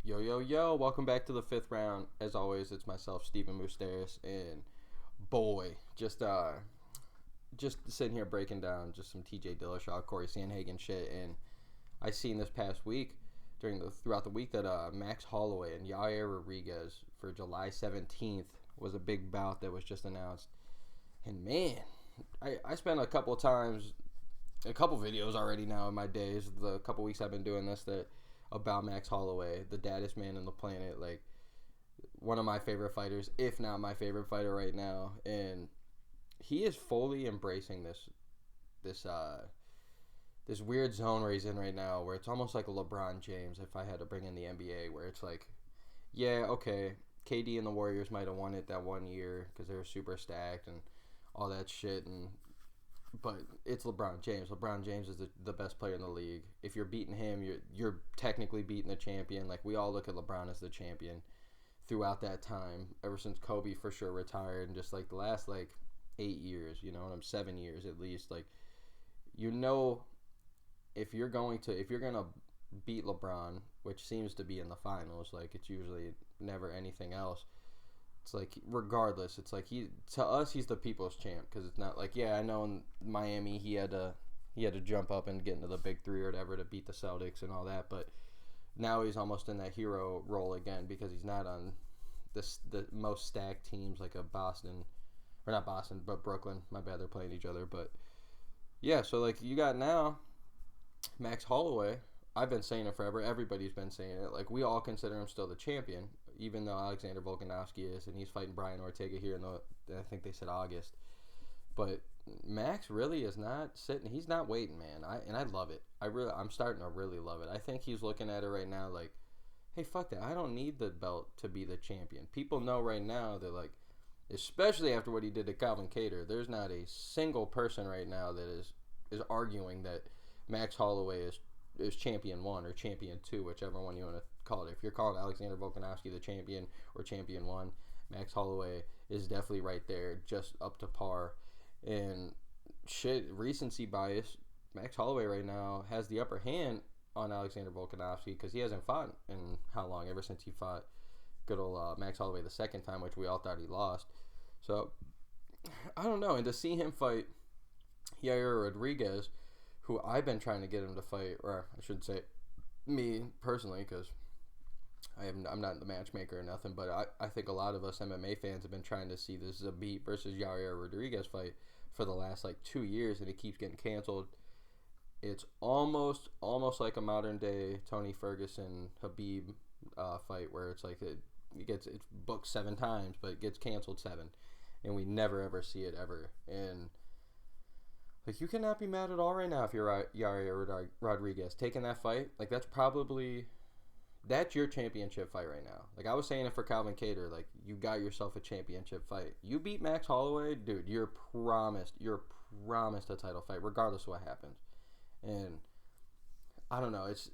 Yo, yo, yo, welcome back to the fifth round. As always, it's myself, Stephen Moustaris, and boy, just sitting here breaking down just some TJ Dillashaw, Corey Sandhagen shit, and I seen this past week throughout the week that Max Holloway and Yair Rodriguez for July 17th was a big bout that was just announced. And man, I spent a couple videos already now in my days, the couple weeks I've been doing this that about Max Holloway, the daddest man on the planet, like one of my favorite fighters, if not my favorite fighter right now, and he is fully embracing this this weird zone where he's in right now, where it's almost like a LeBron James if I had to bring in the NBA, where it's like, yeah, okay, KD and the Warriors might have won it that one year because they were super stacked and all that shit, but it's LeBron James. LeBron James is the best player in the league. If you're beating him, you're technically beating the champion. Like, we all look at LeBron as the champion throughout that time, ever since Kobe for sure retired, and just like the last like 8 years, 7 years at least. Like, you know, if you're gonna beat LeBron, which seems to be in the finals, like it's usually never anything else. It's like, regardless, it's like to us he's the people's champ, because it's not like, yeah, I know in Miami he had to jump up and get into the big three or whatever to beat the Celtics and all that, but now he's almost in that hero role again because he's not on the most stacked teams like a Boston, or not Boston but Brooklyn. My bad, they're playing each other, but yeah. So like, you got now Max Holloway. I've been saying it forever. Everybody's been saying it. Like, we all consider him still the champion, even though Alexander Volkanovski is, and he's fighting Brian Ortega here in I think they said August. But Max really is not sitting. He's not waiting, man. I love it. I'm starting to really love it. I think he's looking at it right now like, hey, fuck that. I don't need the belt to be the champion. People know right now that, like, especially after what he did to Calvin Kattar, there's not a single person right now that is arguing that Max Holloway is champion one or champion two, whichever one you want to call it. If you're calling Alexander Volkanovski the champion or champion one, Max Holloway is definitely right there, just up to par. And shit, recency bias, Max Holloway right now has the upper hand on Alexander Volkanovski because he hasn't fought in how long? Ever since he fought good old Max Holloway the second time, which we all thought he lost. So I don't know. And to see him fight Yair Rodriguez, who I've been trying to get him to fight, or I should say me personally, because I'm not the matchmaker or nothing, but I think a lot of us MMA fans have been trying to see this Zabit versus Yair Rodriguez fight for the last like 2 years, and it keeps getting canceled. It's almost like a modern day Tony Ferguson Habib fight, where it's like it's booked 7 times, but it gets canceled 7, and we never ever see it ever. And like, you cannot be mad at all right now if you're Yair Rodriguez taking that fight. Like, that's your championship fight right now. Like, I was saying it for Calvin Kattar. Like, you got yourself a championship fight. You beat Max Holloway, dude. You're promised a title fight, regardless of what happens. And I don't know. It's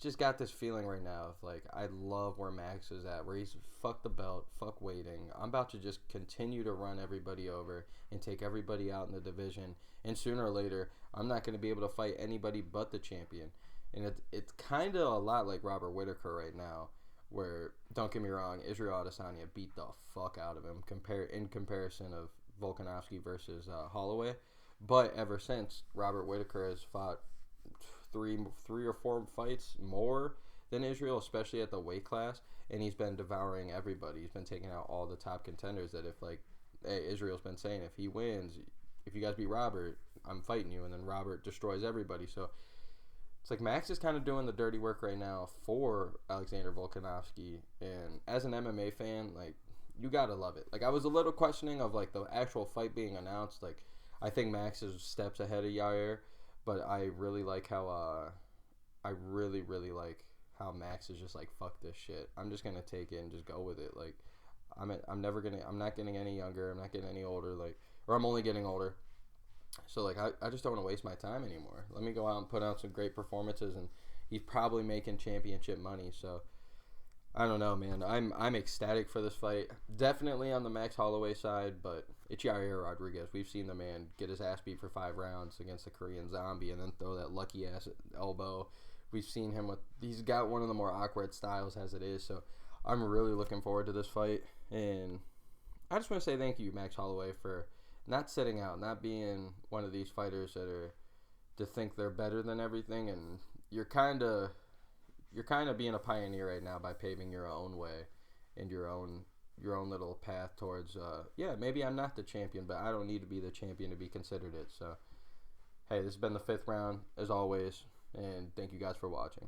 just got this feeling right now of like, I love where Max is at, where he's fuck the belt, fuck waiting. I'm about to just continue to run everybody over and take everybody out in the division. And sooner or later, I'm not going to be able to fight anybody but the champion. And it's kind of a lot like Robert Whitaker right now, where, don't get me wrong, Israel Adesanya beat the fuck out of him in comparison of Volkanovski versus Holloway. But ever since, Robert Whitaker has fought three or four fights more than Israel, especially at the weight class, and he's been devouring everybody. He's been taking out all the top contenders that if, like, hey, Israel's been saying, if he wins, if you guys beat Robert, I'm fighting you, and then Robert destroys everybody. So it's like Max is kind of doing the dirty work right now for Alexander Volkanovski, and as an MMA fan, like, you gotta love it. Like, I was a little questioning of like the actual fight being announced. Like, I think Max is steps ahead of Yair, but I really like how I really like how Max is just like, fuck this shit. I'm just gonna take it and just go with it. Like, I'm not getting any younger. I'm not getting any older. Like, or I'm only getting older. So like, I just don't want to waste my time anymore. Let me go out and put out some great performances, and he's probably making championship money. So I don't know, man. I'm ecstatic for this fight. Definitely on the Max Holloway side, but it's Yair Rodriguez. We've seen the man get his ass beat for 5 rounds against the Korean Zombie, and then throw that lucky ass elbow we've seen him with. He's got one of the more awkward styles as it is. So I'm really looking forward to this fight, and I just want to say thank you, Max Holloway, for not sitting out, not being one of these fighters that are to think they're better than everything, and you're kind of being a pioneer right now by paving your own way and your own little path towards maybe I'm not the champion, but I don't need to be the champion to be considered it. So hey, this has been the 5th round as always, and thank you guys for watching.